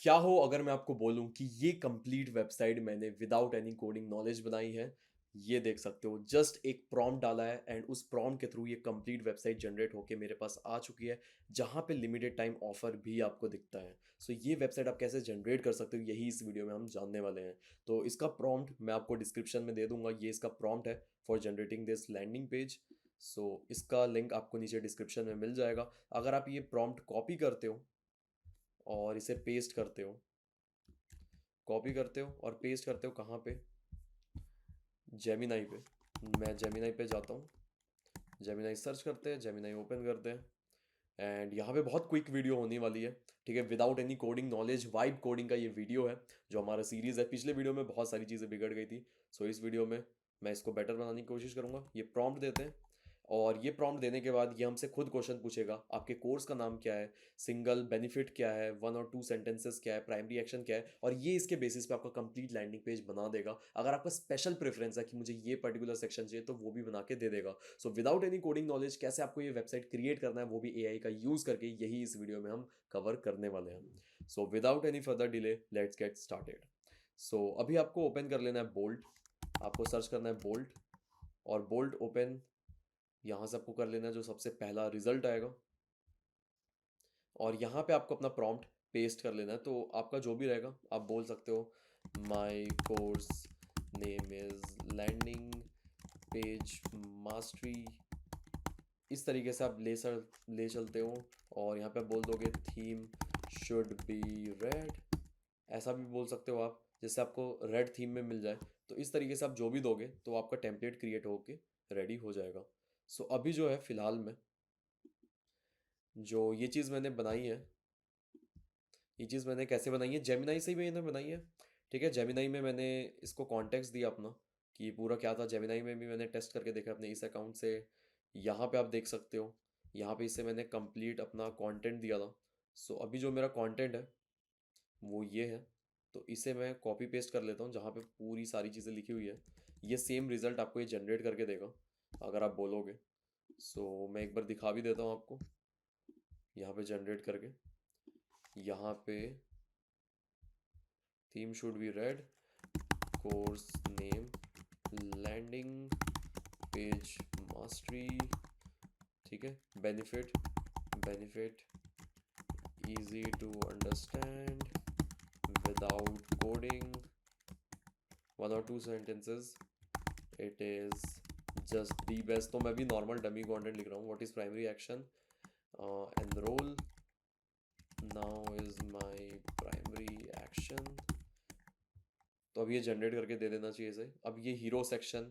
क्या हो अगर मैं आपको बोलूं कि ये कंप्लीट वेबसाइट मैंने विदाउट एनी कोडिंग नॉलेज बनाई है। ये देख सकते हो, जस्ट एक प्रॉम्प्ट डाला है एंड उस प्रॉम्प्ट के थ्रू ये कंप्लीट वेबसाइट जनरेट होके मेरे पास आ चुकी है, जहां पे लिमिटेड टाइम ऑफर भी आपको दिखता है। सो ये वेबसाइट आप कैसे जनरेट कर सकते हो, यही इस वीडियो में हम जानने वाले हैं। तो इसका प्रॉम्प्ट मैं आपको डिस्क्रिप्शन में दे दूंगा। ये इसका प्रॉम्प्ट है for generating this landing page. So इसका लिंक आपको नीचे डिस्क्रिप्शन में मिल जाएगा। अगर आप ये प्रॉम्प्ट कॉपी करते हो और इसे पेस्ट करते हो, कॉपी करते हो और पेस्ट करते हो कहाँ पे, जेमिनाई पे। मैं जेमिनाई पे जाता हूँ, जेमिनाई सर्च करते हैं, जेमिनाई ओपन करते हैं एंड यहाँ पे बहुत क्विक वीडियो होने वाली है। ठीक है, without any coding knowledge, vibe coding का ये वीडियो है जो हमारा सीरीज है। पिछले वीडियो में बहुत सारी चीज़ें बिगड़ गई थी। सो इस वीडियो में मैं इसको बेटर बनाने की कोशिश करूँगा। ये प्रॉम्प्ट देते हैं और ये प्रॉम्प्ट देने के बाद ये हमसे खुद क्वेश्चन पूछेगा, आपके कोर्स का नाम क्या है, सिंगल बेनिफिट क्या है, वन और टू सेंटेंसेस क्या है, प्राइमरी एक्शन क्या है, और ये इसके बेसिस पे आपका कंप्लीट लैंडिंग पेज बना देगा। अगर आपका स्पेशल प्रेफरेंस है कि मुझे ये पर्टिकुलर सेक्शन चाहिए तो वो भी बना के दे देगा। सो विदाउट एनी कोडिंग नॉलेज कैसे आपको ये वेबसाइट क्रिएट करना है, वो भी एआई का यूज करके, यही इस वीडियो में हम कवर करने वाले हैं। So without any further delay let's get started. So अभी आपको ओपन कर लेना है बोल्ट, आपको सर्च करना है बोल्ट, और बोल्ट ओपन यहाँ से आपको कर लेना है जो सबसे पहला रिजल्ट आएगा, और यहाँ पे आपको अपना प्रॉम्प्ट पेस्ट कर लेना है। तो आपका जो भी रहेगा आप बोल सकते हो, my course name is landing page mastery. इस तरीके से आप ले चलते हो, और यहाँ पे आप बोल दोगे थीम शुड बी रेड, ऐसा भी बोल सकते हो आप, जिससे आपको रेड थीम में मिल जाए। तो इस तरीके से आप जो भी दोगे तो आपका टेम्पलेट क्रिएट होके रेडी हो जाएगा। सो अभी जो है फिलहाल में जो ये चीज़ मैंने बनाई है, ये चीज़ मैंने कैसे बनाई है, जेमिनाई से ही मैंने बनाई है। ठीक है, जेमिनाई में मैंने इसको कॉन्टेक्स्ट दिया अपना कि पूरा क्या था। जेमिनाई में भी मैंने टेस्ट करके देखा अपने इस अकाउंट से। यहाँ पे आप देख सकते हो, यहाँ पे इसे मैंने कंप्लीट अपना कंटेंट दिया था। सो अभी जो मेरा कंटेंट है वो ये है। तो इसे मैं कॉपी पेस्ट कर लेता हूँ जहाँ पे पूरी सारी चीज़ें लिखी हुई है। ये सेम रिज़ल्ट आपको ये जनरेट करके देगा अगर आप बोलोगे। सो मैं एक बार दिखा भी देता हूँ आपको, यहाँ पे जनरेट करके, यहाँ पे theme should be red, course name landing page mastery. ठीक है, benefit, benefit easy to understand without coding, one और two sentences, it is just the best. तो मैं भी नॉर्मल डमी कंटेंट लिख रहा हूँ। What is primary action, enrol now is my primary action. तो अब ये जनरेट करके दे देना चाहिए इसे। अब ये हीरो सेक्शन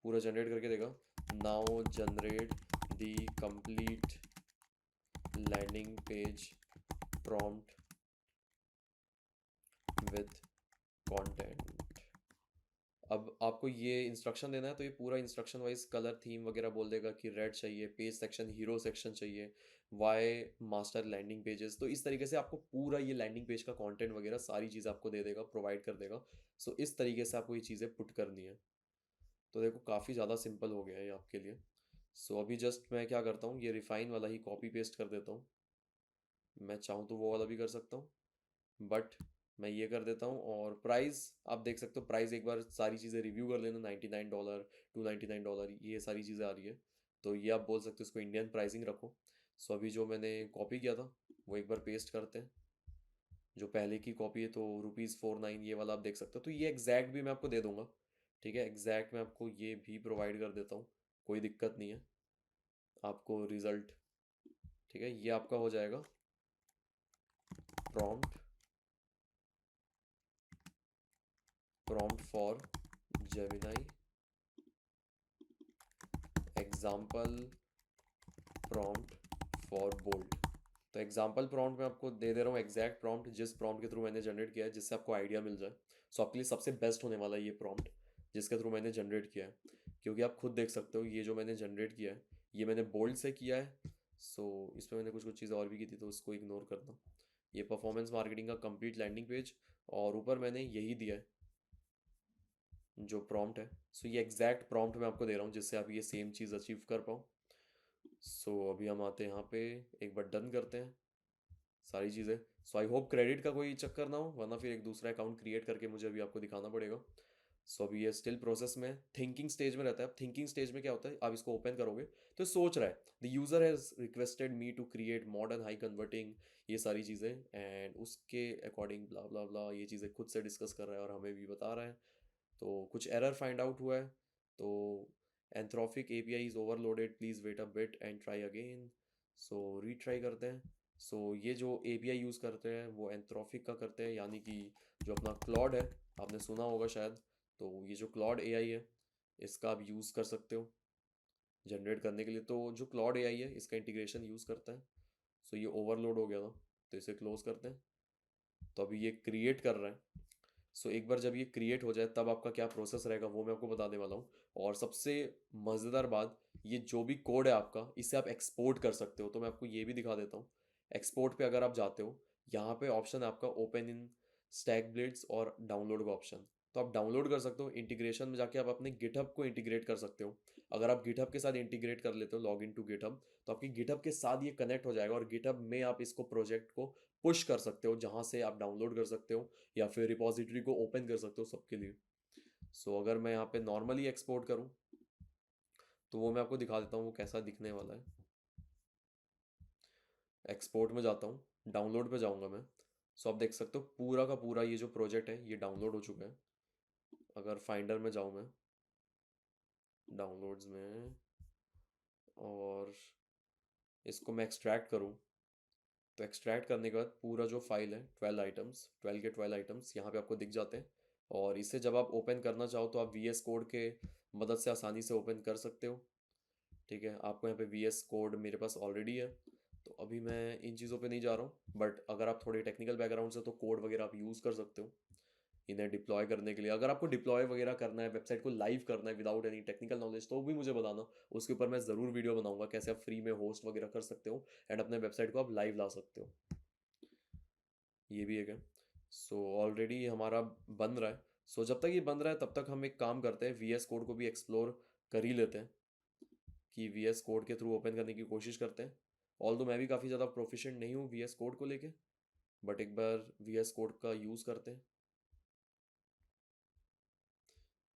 पूरा जनरेट करके देगा। Now generate the complete landing page prompt with content. अब आपको ये इंस्ट्रक्शन देना है तो ये पूरा इंस्ट्रक्शन वाइज कलर थीम वगैरह बोल देगा कि रेड चाहिए, पेज सेक्शन हीरो सेक्शन चाहिए, वाई मास्टर लैंडिंग पेजेस। तो इस तरीके से आपको पूरा ये लैंडिंग पेज का कंटेंट वगैरह सारी चीज़ आपको दे देगा, प्रोवाइड कर देगा। सो इस तरीके से आपको ये चीज़ें पुट करनी है। तो देखो काफ़ी ज़्यादा सिंपल हो गया है ये आपके लिए। सो अभी जस्ट मैं क्या करता हूँ, ये रिफाइन वाला ही कॉपी पेस्ट कर देता हूँ। मैं चाहूँ तो वो वाला भी कर सकता हूँ, बट मैं ये कर देता हूँ। और प्राइस आप देख सकते हो, प्राइस एक बार सारी चीज़ें रिव्यू कर लेना। $99, $299 ये सारी चीज़ें आ रही है। तो ये आप बोल सकते हो इसको इंडियन प्राइसिंग रखो। सो अभी जो मैंने कॉपी किया था वो एक बार पेस्ट करते हैं। जो पहले की कॉपी है तो ₹49 ये वाला आप देख सकते हो। तो ये एग्जैक्ट भी मैं आपको दे दूंगा। ठीक है, एग्जैक्ट मैं आपको ये भी प्रोवाइड कर देता हूँ, कोई दिक्कत नहीं है आपको रिजल्ट। ठीक है, ये आपका हो जाएगा prompt, prompt for Gemini example prompt for bolt. तो एग्जाम्पल प्रॉम्प्ट मैं आपको दे दे रहा हूँ, एग्जैक्ट प्रॉम्प्ट जिस प्रॉम्प्ट के थ्रू मैंने जनरेट किया है, जिससे आपको आइडिया मिल जाए। सो आपके लिए सबसे बेस्ट होने वाला है ये प्रॉम्प्ट जिसके थ्रू मैंने जनरेट किया है, क्योंकि आप खुद देख सकते हो ये जो मैंने जनरेट किया है ये मैंने बोल्ड से किया है। सो इसमें मैंने कुछ कुछ चीज़ें और भी की थी तो उसको इग्नोर करना। ये परफॉर्मेंस मार्केटिंग का कंप्लीट लैंडिंग पेज, और ऊपर मैंने यही दिया है जो प्रॉम्प्ट है। सो ये एग्जैक्ट प्रॉम्प्ट मैं आपको दे रहा हूँ जिससे आप ये सेम चीज़ अचीव कर पाओ। सो अभी हम आते हैं यहाँ पे, एक बार डन करते हैं सारी चीज़ें। सो आई होप क्रेडिट का कोई चक्कर ना हो, वरना फिर एक दूसरा अकाउंट क्रिएट करके मुझे अभी आपको दिखाना पड़ेगा। सो अभी ये स्टिल प्रोसेस में थिंकिंग स्टेज में रहता है। अब थिंकिंग स्टेज में क्या होता है, आप इसको ओपन करोगे तो सोच रहा है the user has requested me to create modern high converting, ये सारी चीज़ें, एंड उसके अकॉर्डिंग ब्ला ब्ला ब्ला ये चीज़ें खुद से डिस्कस कर रहा है और हमें भी बता रहा है। तो कुछ एरर फाइंड आउट हुआ है, तो Anthropic API is overloaded, please wait a bit and try again. So retry करते हैं। सो ये जो एपीआई यूज़ करते हैं वो एंथ्रोपिक का करते हैं, यानी कि जो अपना क्लॉड है, आपने सुना होगा शायद। तो ये जो क्लॉड एआई है इसका आप यूज़ कर सकते हो जनरेट करने के लिए। तो जो क्लॉड एआई है इसका इंटीग्रेशन यूज़ करता है। सो ये ओवरलोड हो गया था, तो इसे क्लोज करते हैं। तो अभी ये क्रिएट कर रहा है। सो एक बार जब ये क्रिएट हो जाए तब आपका क्या प्रोसेस रहेगा वो मैं आपको बताने वाला हूँ। और सबसे मज़ेदार बात, ये जो भी कोड है आपका इसे आप एक्सपोर्ट कर सकते हो। तो मैं आपको ये भी दिखा देता हूँ। एक्सपोर्ट पे अगर आप जाते हो, यहाँ पे ऑप्शन है आपका ओपन इन स्टैक ब्लेड्स और डाउनलोड का ऑप्शन। तो आप डाउनलोड कर सकते हो, इंटीग्रेशन में जाके आप अपने गिटहब को इंटीग्रेट कर सकते हो। अगर आप गिटहब के साथ इंटीग्रेट कर लेते हो, लॉग इन टू गिटहब, तो आपकी गिटहब के साथ ये कनेक्ट हो जाएगा और गिटहब में आप इसको प्रोजेक्ट को पुश कर सकते हो, जहाँ से आप डाउनलोड कर सकते हो या फिर रिपॉजिटरी को ओपन कर सकते हो सबके लिए। सो अगर मैं यहाँ पे नॉर्मली एक्सपोर्ट करूँ तो वो मैं आपको दिखा देता हूँ वो कैसा दिखने वाला है। एक्सपोर्ट में जाता हूँ, डाउनलोड पे जाऊँगा मैं। सो आप देख सकते हो पूरा का पूरा ये जो प्रोजेक्ट है ये डाउनलोड हो चुका है। अगर फाइंडर में जाऊँ मैं, डाउनलोड्स में, और इसको मैं एक्सट्रैक्ट करूँ, तो एक्सट्रैक्ट करने के बाद पूरा जो फाइल है 12 आइटम्स, 12 के 12 आइटम्स यहाँ पे आपको दिख जाते हैं। और इसे जब आप ओपन करना चाहो तो आप वी एस कोड के मदद से आसानी से ओपन कर सकते हो। ठीक है, आपको यहाँ पे वी एस कोड मेरे पास ऑलरेडी है, तो अभी मैं इन चीज़ों पे नहीं जा रहा हूँ। बट अगर आप थोड़े टेक्निकल बैकग्राउंड से तो कोड वगैरह आप यूज़ कर सकते हो इन्हें डिप्लॉय करने के लिए। अगर आपको डिप्लॉय वगैरह करना है, वेबसाइट को लाइव करना है विदाउट एनी टेक्निकल नॉलेज, तो भी मुझे बताना। उसके ऊपर मैं ज़रूर वीडियो बनाऊंगा कैसे आप फ्री में होस्ट वगैरह कर सकते हो एंड अपने वेबसाइट को आप लाइव ला सकते हो। ये भी एक है। सो ऑलरेडी हमारा बन रहा है। सो जब तक ये बन रहा है तब तक हम एक काम करते हैं, वी एस कोड को भी एक्सप्लोर कर ही लेते हैं कि वी एस कोड के थ्रू ओपन करने की कोशिश करते हैं। ऑल्दो मैं भी काफ़ी ज़्यादा प्रोफिशिएंट नहीं हूँ वी एस कोड को लेके, बट एक बार वी एस कोड का यूज़ करते हैं।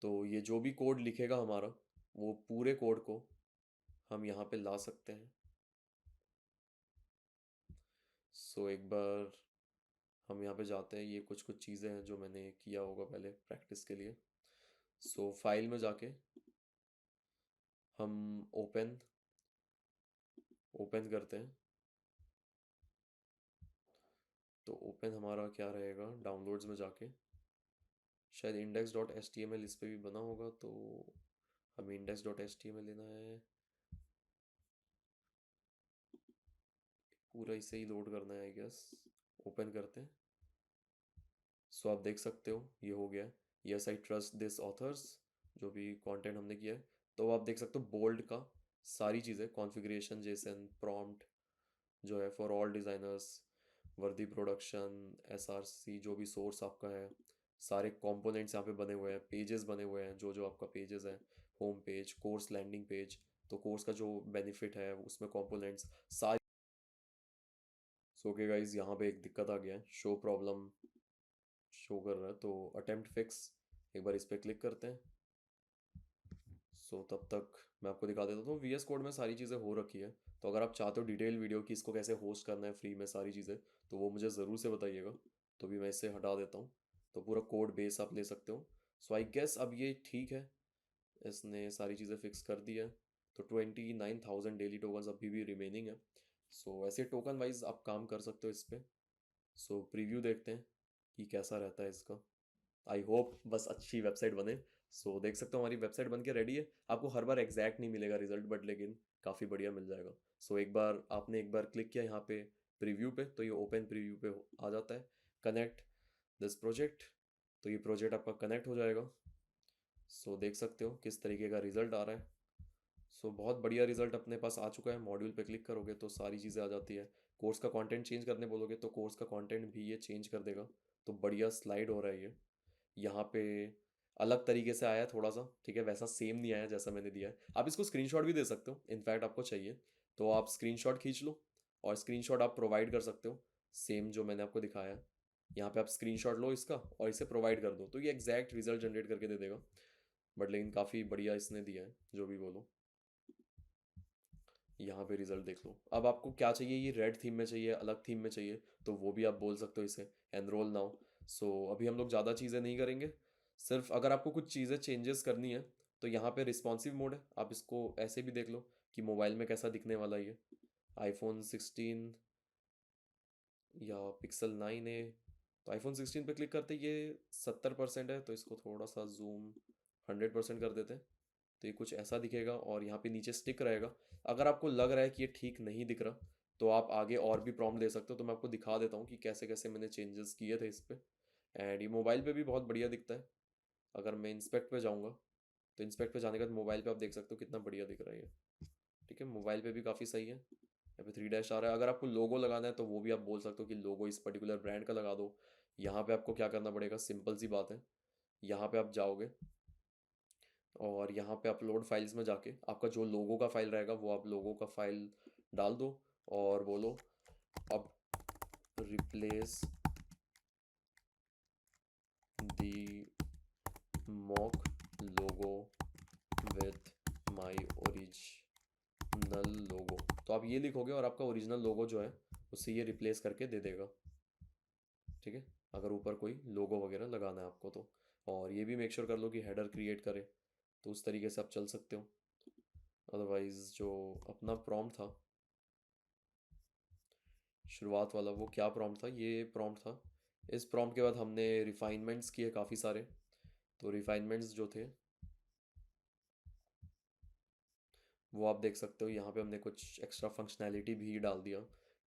तो ये जो भी कोड लिखेगा हमारा, वो पूरे कोड को हम यहाँ पे ला सकते हैं। सो एक बार हम यहाँ पे जाते हैं। ये कुछ कुछ चीज़ें हैं जो मैंने किया होगा पहले प्रैक्टिस के लिए। सो फाइल में जाके हम ओपन ओपन करते हैं। तो ओपन हमारा क्या रहेगा, डाउनलोड्स में जाके शायद index dot H T M L इस पर भी बना होगा, तो हमें index dot H T M L लेना है। पूरा इसे ही लोड करना है आई गेस। ओपन करते हैं। सो आप देख सकते हो ये हो गया। Yes I trust this authors, जो भी कंटेंट हमने किया है। तो आप देख सकते हो बोल्ड का सारी चीज़ें, कॉन्फ़िगरेशन जेसन प्रॉम्प्ट जो है फॉर ऑल डिज़ाइनर्स, वर्दी प्रोडक्शन, एस आर सी जो भी सोर्स आपका है, सारे कंपोनेंट्स यहाँ पे बने हुए हैं, पेजेस बने हुए हैं, जो जो आपका पेजेस है, home page, course landing page. तो कोर्स का जो बेनिफिट है उसमें कंपोनेंट्स सारी। सो ओके गाइज, यहाँ पे एक दिक्कत आ गया है, शो प्रॉब्लम शो कर रहा है, तो अटेम्प्ट फिक्स एक बार इस पर क्लिक करते हैं। तब तक मैं आपको दिखा देता हूँ वी एस कोड में सारी चीज़ें हो रखी है। तो अगर आप चाहते हो डिटेल वीडियो कि इसको कैसे होस्ट करना है फ्री में सारी चीज़ें, तो वो मुझे ज़रूर से बताइएगा। तो भी मैं इसे हटा देता हूँ, तो पूरा कोड बेस आप ले सकते हो। सो आई गेस अब ये ठीक है, इसने सारी चीज़ें फिक्स कर दी है। तो 29,000 डेली टोकन्स अभी भी रिमेनिंग है। सो ऐसे टोकन वाइज आप काम कर सकते हो इस पर। सो प्रीव्यू देखते हैं कि कैसा रहता है इसका। आई होप बस अच्छी वेबसाइट बने। सो देख सकते हो हमारी वेबसाइट बन के रेडी है। आपको हर बार एग्जैक्ट नहीं मिलेगा रिजल्ट, बट लेकिन काफ़ी बढ़िया मिल जाएगा। सो एक बार आपने एक बार क्लिक किया यहाँ पे प्रीव्यू पे, तो ये ओपन प्रीव्यू पे आ जाता है। कनेक्ट दिस प्रोजेक्ट, तो ये प्रोजेक्ट आपका कनेक्ट हो जाएगा। सो देख सकते हो किस तरीके का रिजल्ट आ रहा है। सो बहुत बढ़िया रिजल्ट अपने पास आ चुका है। मॉड्यूल पे क्लिक करोगे तो सारी चीज़ें आ जाती है। कोर्स का कंटेंट चेंज करने बोलोगे तो कोर्स का कंटेंट भी ये चेंज कर देगा। तो बढ़िया स्लाइड हो रहा है ये। यहाँ पे अलग तरीके से आया है थोड़ा सा, ठीक है, वैसा सेम नहीं आया जैसा मैंने दिया है। आप इसको स्क्रीनशॉट भी दे सकते हो, इनफैक्ट आपको चाहिए तो आप स्क्रीनशॉट खींच लो और स्क्रीनशॉट आप प्रोवाइड कर सकते हो। सेम जो मैंने आपको दिखाया है। यहाँ पे आप स्क्रीनशॉट लो इसका और इसे प्रोवाइड कर दो तो ये एग्जैक्ट रिजल्ट जनरेट करके दे देगा। बट लेकिन काफ़ी बढ़िया इसने दिया है जो भी बोलो। यहाँ पे रिजल्ट देख लो। अब आपको क्या चाहिए, ये रेड थीम में चाहिए, अलग थीम में चाहिए, तो वो भी आप बोल सकते हो इसे एनरोल नाउ। सो अभी हम लोग ज़्यादा चीज़ें नहीं करेंगे। सिर्फ अगर आपको कुछ चीज़ें चेंजेस करनी है तो यहाँ पे रिस्पॉन्सिव मोड है, आप इसको ऐसे भी देख लो कि मोबाइल में कैसा दिखने वाला है ये। आईफोन 16 या पिक्सल 9 ए। तो आईफोन 16 पे क्लिक करते ये 70% है, तो इसको थोड़ा सा जूम 100% कर देते हैं। तो ये कुछ ऐसा दिखेगा और यहाँ पे नीचे स्टिक रहेगा। अगर आपको लग रहा है कि ये ठीक नहीं दिख रहा तो आप आगे और भी प्रॉम्प्ट दे सकते हो, तो मैं आपको दिखा देता हूँ कि कैसे कैसे मैंने चेंजेस किए थे इस पे। एंड ये मोबाइल पे भी बहुत बढ़िया दिखता है। अगर मैं इंस्पेक्ट पे जाऊँगा तो इंस्पेक्ट पे जाने के बाद मोबाइल पे आप देख सकते हो कितना बढ़िया दिख रहा है ये। ठीक है, मोबाइल पे भी काफ़ी सही है। यहाँ पे 3 डैश आ रहा है। अगर आपको लोगो लगाना है तो वो भी आप बोल सकते हो कि लोगो इस पर्टिकुलर ब्रांड का लगा दो। यहाँ पे आपको क्या करना पड़ेगा, सिंपल सी बात है। यहाँ पे आप जाओगे और यहाँ पे अपलोड फाइल्स में जाके आपका जो लोगो का फाइल रहेगा वो आप लोगो का फाइल डाल दो और बोलो अब replace the mock logo with my original logo. तो आप ये लिखोगे और आपका ओरिजिनल लोगो जो है उससे ये रिप्लेस करके दे देगा। ठीक है, अगर ऊपर कोई लोगो वगैरह लगाना है आपको तो। और ये भी मेक श्योर कर लो कि हेडर क्रिएट करे, तो उस तरीके से आप चल सकते हो। अदरवाइज जो अपना प्रॉम्प्ट था शुरुआत वाला, वो क्या प्रॉम्प्ट था, ये प्रॉम्प्ट था। इस प्रॉम्प्ट के बाद हमने रिफाइनमेंट्स किए काफ़ी सारे। तो रिफाइनमेंट्स जो थे वो आप देख सकते हो। यहाँ पे हमने कुछ एक्स्ट्रा फंक्शनैलिटी भी डाल दिया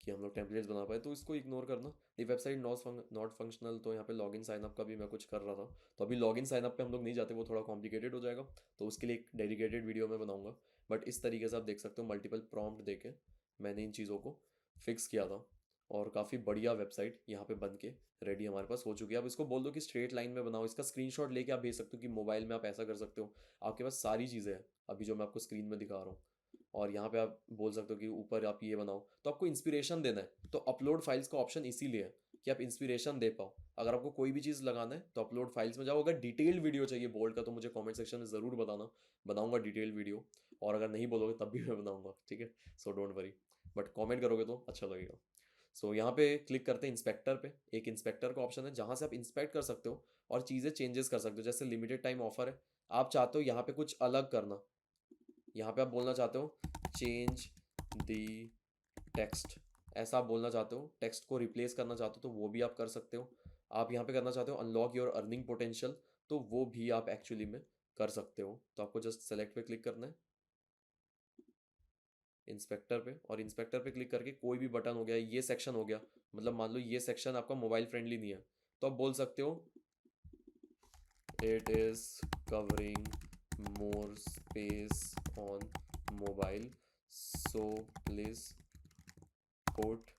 कि हम लोग टेम्पलेट्स बना पाए, तो इसको इग्नोर करना। ये वेबसाइट नॉट फंक्शनल, तो यहाँ पे लॉगिन साइनअप का भी मैं कुछ कर रहा था, तो अभी लॉगिन साइनअप पे हम लोग नहीं जाते, वो थोड़ा कॉम्प्लिकेटेड हो जाएगा, तो उसके लिए एक डेडिकेटेड वीडियो मैं बनाऊंगा। बट इस तरीके से आप देख सकते हो मल्टीपल प्रॉम्प्ट देके मैंने इन चीज़ों को फिक्स किया था। और काफ़ी बढ़िया वेबसाइट यहाँ पे बन के रेडी हमारे पास हो चुकी है। अब इसको बोल दो कि स्ट्रेट लाइन में बनाओ, इसका स्क्रीनशॉट लेके आप भेज सकते हो कि मोबाइल में आप ऐसा कर सकते हो। आपके पास सारी चीज़ें हैं अभी जो मैं आपको स्क्रीन में दिखा रहा हूँ। और यहाँ पे आप बोल सकते हो कि ऊपर आप ये बनाओ, तो आपको इंस्पिरेशन देना है तो अपलोड फाइल्स का ऑप्शन इसीलिए है कि आप इंस्पिरेशन दे पाओ। अगर आपको कोई भी चीज़ लगाना है तो अपलोड फाइल्स में जाओ। अगर डिटेल्ड वीडियो चाहिए बोल्ड का तो मुझे कमेंट सेक्शन में ज़रूर बताना, बनाऊंगा डिटेल्ड वीडियो। और अगर नहीं बोलोगे तब भी मैं बनाऊंगा, ठीक है, so don't worry. But comment करोगे तो अच्छा लगेगा। सो यहाँ पे क्लिक करते हैं इंस्पेक्टर पे। एक इंस्पेक्टर का ऑप्शन है जहाँ से आप इंस्पेक्ट कर सकते हो और चीज़ें चेंजेस कर सकते हो। जैसे लिमिटेड टाइम ऑफर है, आप चाहते हो यहाँ पे कुछ अलग करना, यहाँ पे आप बोलना चाहते हो चेंज दी टेक्स्ट, ऐसा आप बोलना चाहते हो, टेक्स्ट को रिप्लेस करना चाहते हो तो वो भी आप कर सकते हो। आप यहाँ पे करना चाहते हो अनलॉक योर अर्निंग पोटेंशियल, तो वो भी आप एक्चुअली में कर सकते हो। तो आपको जस्ट सेलेक्ट पे क्लिक करना है इंस्पेक्टर पे, और इंस्पेक्टर पे क्लिक करके कोई भी बटन हो गया, ये सेक्शन हो गया, मतलब मान लो ये सेक्शन आपका मोबाइल फ्रेंडली नहीं है, तो आप बोल सकते हो it is covering more space on mobile, so please put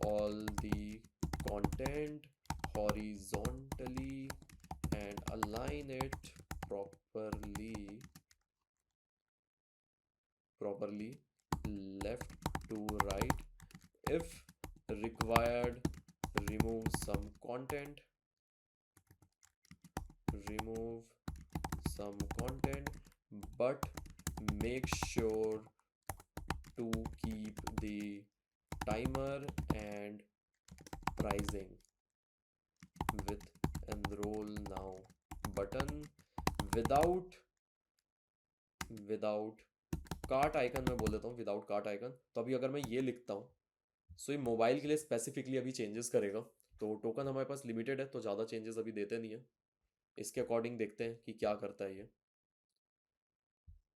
all the content horizontally and align it properly properly left to right. If required, remove some content, remove some content, but make sure to keep the timer and pricing with enroll now button without without cart icon. मैं बोल देता हूँ without cart icon. तो अभी अगर मैं ये लिखता हूँ सो ये मोबाइल के लिए स्पेसिफिकली अभी चेंजेस करेगा। तो टोकन हमारे पास लिमिटेड है तो ज़्यादा चेंजेस अभी देते नहीं है, इसके अकॉर्डिंग देखते हैं कि क्या करता है ये।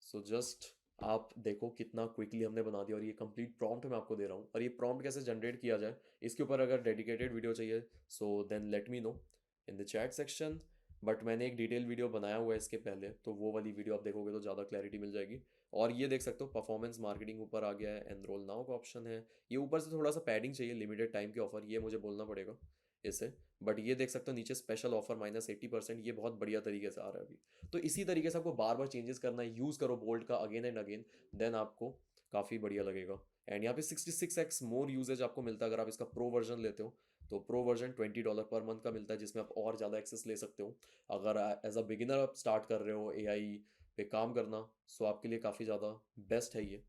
सो जस्ट आप देखो कितना क्विकली हमने बना दिया, और ये कंप्लीट प्रॉम्प्ट मैं आपको दे रहा हूँ। और ये प्रॉम्प्ट कैसे जनरेट किया जाए इसके ऊपर अगर डेडिकेटेड वीडियो चाहिए so then let me know in the chat section. But मैंने एक डिटेल वीडियो बनाया हुआ है इसके पहले, तो वो वाली वीडियो आप देखोगे तो ज़्यादा क्लैरिटी मिल जाएगी। और ये देख सकते हो परफॉर्मेंस मार्केटिंग ऊपर आ गया है, एनरोल नाउ का ऑप्शन है। ये ऊपर से थोड़ा सा पैडिंग चाहिए, लिमिटेड टाइम के ऑफर, ये मुझे बोलना पड़ेगा इसे। बट ये देख सकते हो नीचे स्पेशल ऑफर -80%, ये बहुत बढ़िया तरीके से आ रहा है अभी। तो इसी तरीके से आपको बार बार चेंजेस करना है, यूज़ करो बोल्ट का अगेन एंड अगेन, देन आपको काफ़ी बढ़िया लगेगा। एंड यहाँ पे 66x मोर यूजेज आपको मिलता है अगर आप इसका प्रो वर्जन लेते हो। तो प्रो वर्जन $20 पर मंथ का मिलता है, जिसमें आप और ज़्यादा एक्सेस ले सकते हो। अगर एज अ बिगिनर आप स्टार्ट कर रहे हो एआई पे काम करना, सो आपके लिए काफ़ी ज़्यादा बेस्ट है ये।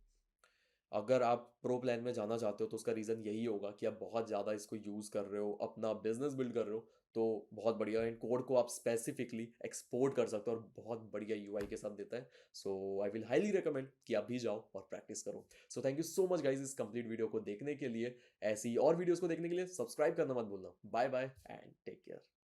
अगर आप प्रो प्लान में जाना चाहते हो तो उसका रीज़न यही होगा कि आप बहुत ज़्यादा इसको यूज़ कर रहे हो, अपना बिजनेस बिल्ड कर रहे हो, तो बहुत बढ़िया। एंड कोड को आप स्पेसिफिकली एक्सपोर्ट कर सकते हो और बहुत बढ़िया यूआई के साथ देता है। सो आई विल हाईली रिकमेंड कि आप भी जाओ और प्रैक्टिस करो। So thank you so much guys इस कंप्लीट वीडियो को देखने के लिए। ऐसी और वीडियोस को देखने के लिए सब्सक्राइब करना मत भूलना। Bye bye and take care.